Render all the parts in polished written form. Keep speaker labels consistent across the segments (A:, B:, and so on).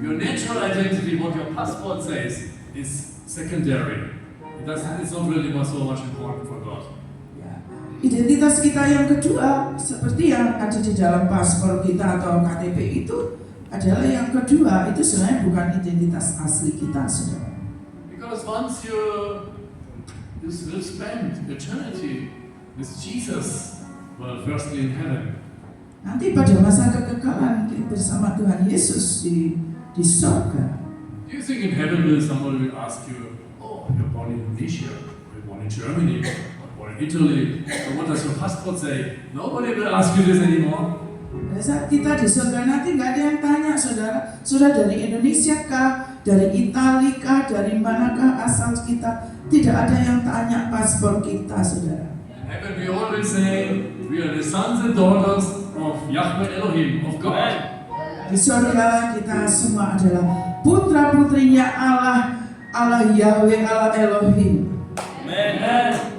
A: Your natural identity, what your passport says, is secondary. It's not really so much important for God.
B: Identitas kita yang kedua, seperti yang ada di dalam paspor kita atau KTP itu adalah yang kedua, itu sebenarnya bukan identitas asli kita, saudara.
A: Because once you will spend eternity with Jesus, well, firstly in heaven.
B: Nanti pada masa kekekalan bersama Tuhan Yesus di surga.
A: Do you think in heaven somebody will ask you, oh, you're born in Indonesia, you're born in Germany, or in Italy, so what does your passport say? Nobody will ask you this anymore.
B: Saat kita di surga nanti nggak ada yang tanya, saudara dari Indonesia kah, dari Italia kah, dari manakah asal kita? Tidak ada yang tanya paspor kita, saudara.
A: In heaven we always say, we are the sons and daughters of Yahweh Elohim, of God.
B: Di surga kita semua adalah putra-putrinya Allah Yahweh, Allah Elohim.
A: Amen.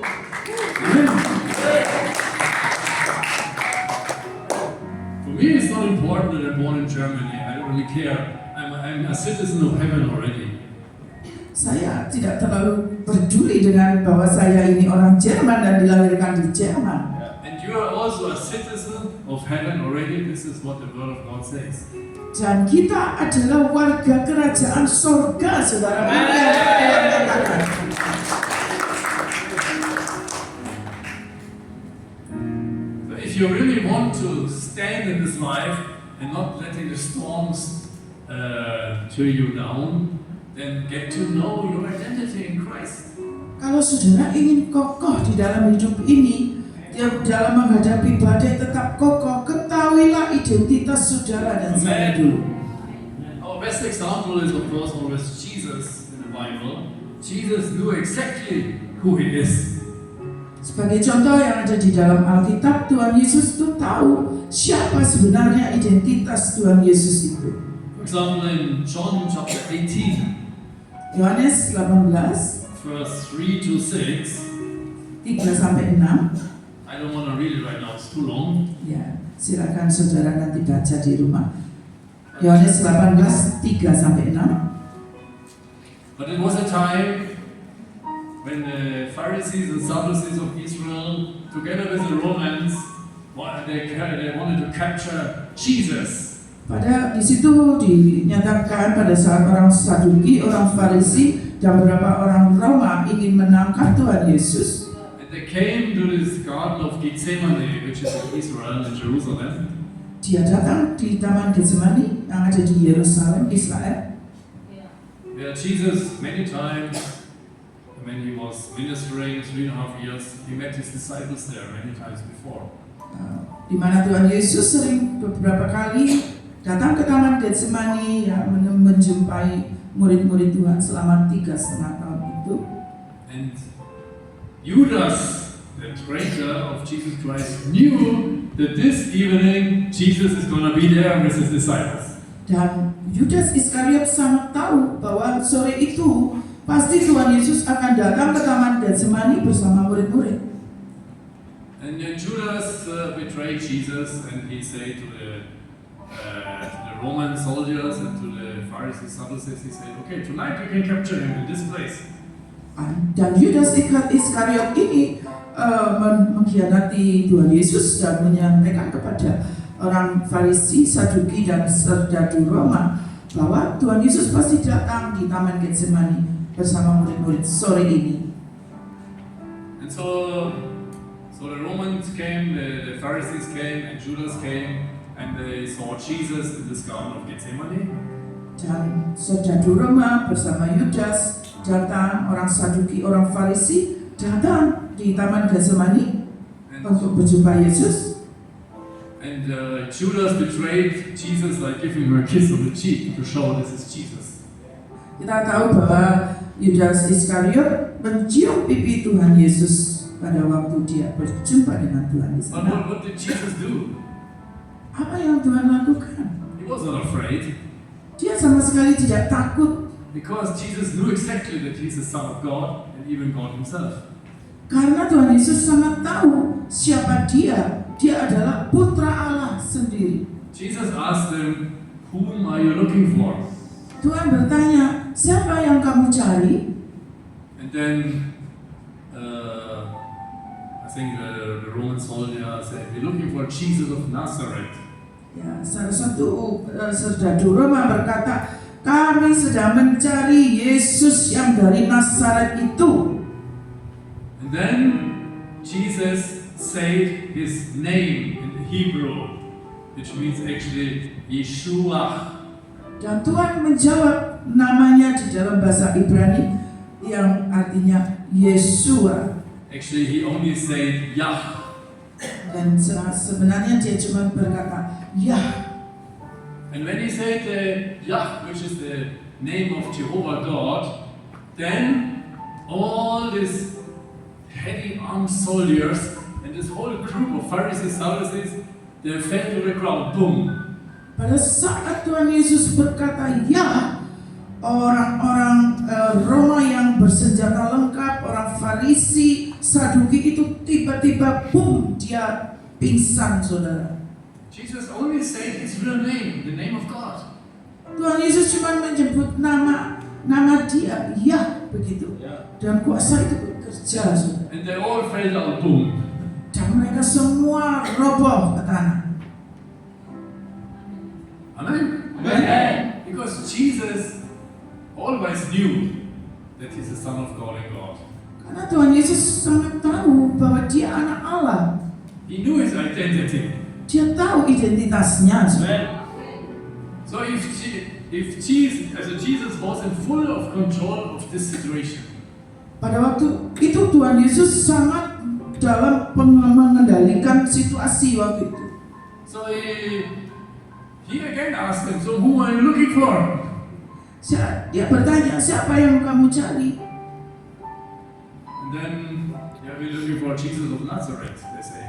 A: For me, it's not important that I'm born in Germany. I don't really care. I'm a citizen of heaven already.
B: Saya tidak terlalu peduli dengan bahwa saya ini orang Jerman dan dilahirkan di Jerman.
A: And you are also a citizen of heaven already. This is what the Word of God says.
B: Dan kita adalah warga kerajaan surga, saudara.
A: So if you really want to stand in this life and not letting the storms tear you down, then get to know your identity in Christ.
B: Kalau saudara ingin kokoh di dalam hidup ini, dalam menghadapi badai tetap kokoh, ketahuilah identitas saudara dan saya dulu.
A: Our best example is of course always Jesus in the Bible. Jesus knew exactly who he is.
B: Sebagai contoh yang ada di dalam Alkitab, Tuhan Yesus itu tahu siapa sebenarnya identitas Tuhan Yesus itu.
A: For example, in John chapter 18,
B: Yohanes 18,
A: verse 3 to 6.
B: 3-6.
A: I don't want to read it right now, it's too long.
B: Ya, silakan saudara nanti baca di rumah. Yohanes 18, 3-6.
A: But it was a time when the Pharisees and Sadducees of Israel, together with the Romans, they wanted to capture Jesus.
B: Pada di situ dinyatakan pada saat orang Saduki, orang Farisi, dan beberapa orang Roma ingin menangkap Tuhan Yesus.
A: And they came to this garden of Gethsemane, which is in Israel, in Jerusalem.
B: Dia datang di Taman Getsemani yang ada di Yerusalem, Israel.
A: Where Jesus many times, when he was ministering 3.5 years, he met his disciples there many times before.
B: Di mana Tuhan Yesus sering beberapa kali datang ke Taman Getsemani ya, menjumpai murid-murid Tuhan selama 3,5 tahun itu.
A: And Judas, the traitor of Jesus Christ, knew that this evening Jesus is going to be there with his disciples.
B: Dan Yudas Iskariot sangat tahu bahwa sore itu pasti Tuhan Yesus akan datang ke Taman Getsemani bersama murid-murid.
A: And then Judas betrayed Jesus, and he said to the Roman soldiers and to the Pharisees, Sadducees, he said, okay, tonight you can capture him in this place.
B: Dan Yudas Iskariot ini mengkhianati Tuhan Yesus dan menyampaikan kepada orang Farisi, Saduki, dan serdadu Roma bahwa Tuhan Yesus pasti datang di Taman Getsemani bersama murid-murid sore ini.
A: And so the Romans came, the Pharisees came, and Judas came, and they saw Jesus in this garden of Gethsemane.
B: Dan serdadu Roma bersama Yudas datang, orang Saduki, orang Farisi datang di Taman Getsemani untuk berjumpa Yesus.
A: And Judas betrayed Jesus by giving her a kiss on the cheek to show this is Jesus.
B: Kita tahu bahwa Yudas Iskariot mencium pipi Tuhan Yesus pada waktu dia berjumpa dengan Tuhan di sana.
A: But what did Jesus do?
B: Apa yang Tuhan lakukan?
A: He was not afraid.
B: Dia sama sekali tidak takut.
A: Because Jesus knew exactly that he's the Son of God and even God himself.
B: Karena Tuhan Yesus sangat tahu siapa dia. Dia adalah putra Allah sendiri.
A: Jesus asked them, whom are you looking for?
B: Tuhan bertanya, siapa yang kamu cari?
A: And then I think the Roman soldier said, we're looking for Jesus of Nazareth.
B: Ya, salah satu serdadu Roma berkata, kami sedang mencari Yesus yang dari Nazaret itu.
A: And then Jesus said his name in Hebrew, which means actually Yeshua.
B: Dan Tuhan menjawab namanya di dalam bahasa Ibrani yang artinya Yeshua.
A: Actually, he only said Yah.
B: Dan sebenarnya dia cuma berkata Yah.
A: And when he said Yah, which is the name of Jehovah God, then all these heavy armed soldiers and this whole group of Pharisees, Sadducees, they fell to the ground. Boom.
B: Pada saat Tuhan Yesus berkata ya, orang-orang Roma yang bersenjata lengkap, orang Farisi, Saduki itu tiba-tiba boom, dia pingsan, saudara.
A: Jesus only said his real name, the name of God.
B: Tuhan Yesus cuma menyebut nama dia, ya begitu. Dan kuasa itu bekerja, saudara.
A: And they all fell down. Boom.
B: Dan mereka semua roboh ke tanah.
A: Amen.
B: Amen.
A: Because Jesus always knew that he's the Son of God and God.
B: Karena Tuhan Yesus sangat tahu bahwa dia anak Allah.
A: He knew his identity.
B: Dia tahu identitasnya.
A: So if Jesus was in full of control of this situation.
B: Pada waktu itu Tuhan Yesus sangat dalam mengendalikan situasi waktu itu.
A: So he again asked him, so who are you looking for?
B: Dia bertanya, siapa yang kamu cari?
A: And then we're looking for Jesus of Nazareth, they say.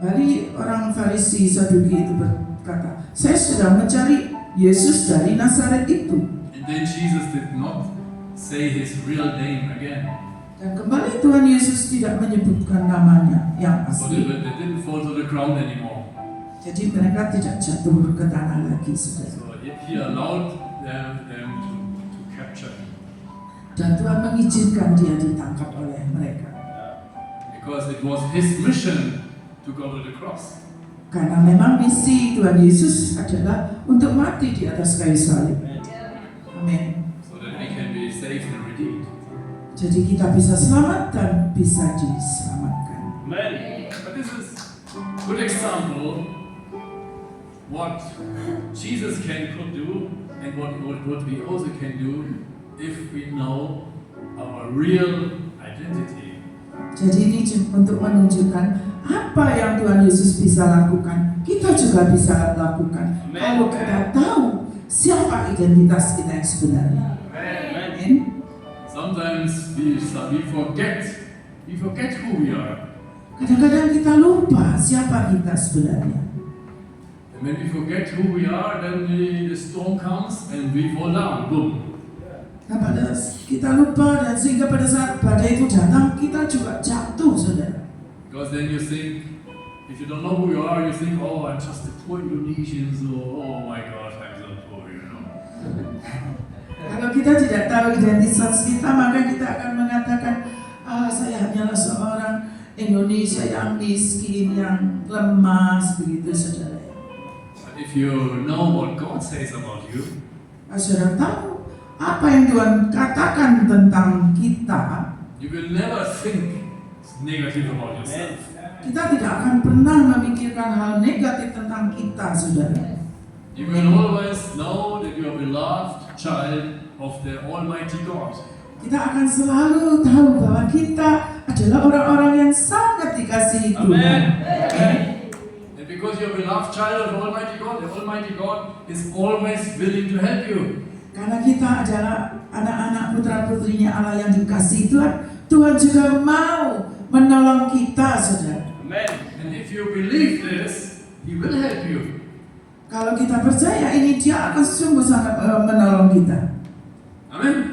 B: Kembali orang Farisi Saduki itu berkata, saya sedang mencari Yesus dari Nazaret itu.
A: And then Jesus did not say his real name again.
B: Dan kembali Tuhan Yesus tidak menyebutkan namanya yang
A: So
B: asli.
A: they didn't fall to the ground anymore.
B: Jadi mereka tidak jatuh ke tanah lagi, saudara.
A: So he allowed them to capture him.
B: Dan Tuhan mengizinkan dia ditangkap oleh mereka.
A: Because it was his mission to go to the cross.
B: Karena memang misi Tuhan Yesus adalah untuk mati di atas kayu salib. Amin.
A: So that we can be saved and redeemed.
B: Jadi kita bisa selamat dan bisa diselamatkan.
A: Amen. But this is a good example what Jesus could do and what we also can do if we know our real identity.
B: Jadi ini untuk menunjukkan apa yang Tuhan Yesus bisa lakukan, kita juga bisa lakukan.
A: Amen.
B: Kalau kita tahu siapa identitas kita yang sebenarnya. Amin.
A: Sometimes we forget who we are.
B: Kadang-kadang kita lupa siapa kita sebenarnya.
A: And when we forget who we are, then the storm comes and we fall down. Boom.
B: Nah, pada kita lupa dan sehingga pada saat badai itu datang kita juga jatuh, saudara.
A: Because then you think, if you don't know who you are, you think, oh, I'm just a poor Indonesian, so oh my gosh, I'm so poor, you know.
B: Kalau kita tidak tahu identitas kita, maka kita akan mengatakan, saya hanyalah seorang Indonesia yang miskin, yang lemah, begitu, saudara.
A: But if you know what God says about you,
B: Saudara tahu apa yang Tuhan katakan tentang kita,
A: you will never think negative about yourself.
B: kita tidak akan pernah memikirkan hal negatif tentang kita, saudara.
A: You will always know that you are a beloved child of the Almighty God.
B: Kita akan selalu tahu bahwa kita adalah orang-orang yang sangat dikasihi Tuhan.
A: And because you are a beloved child of the Almighty God is always willing to help you.
B: Karena kita adalah anak-anak putra-putrinya Allah yang dikasihi Tuhan, Tuhan juga mau menolong kita, saudara.
A: And if you believe this, He will help you.
B: Kalau kita percaya ini, Dia akan sungguh sangat menolong kita.
A: Amen.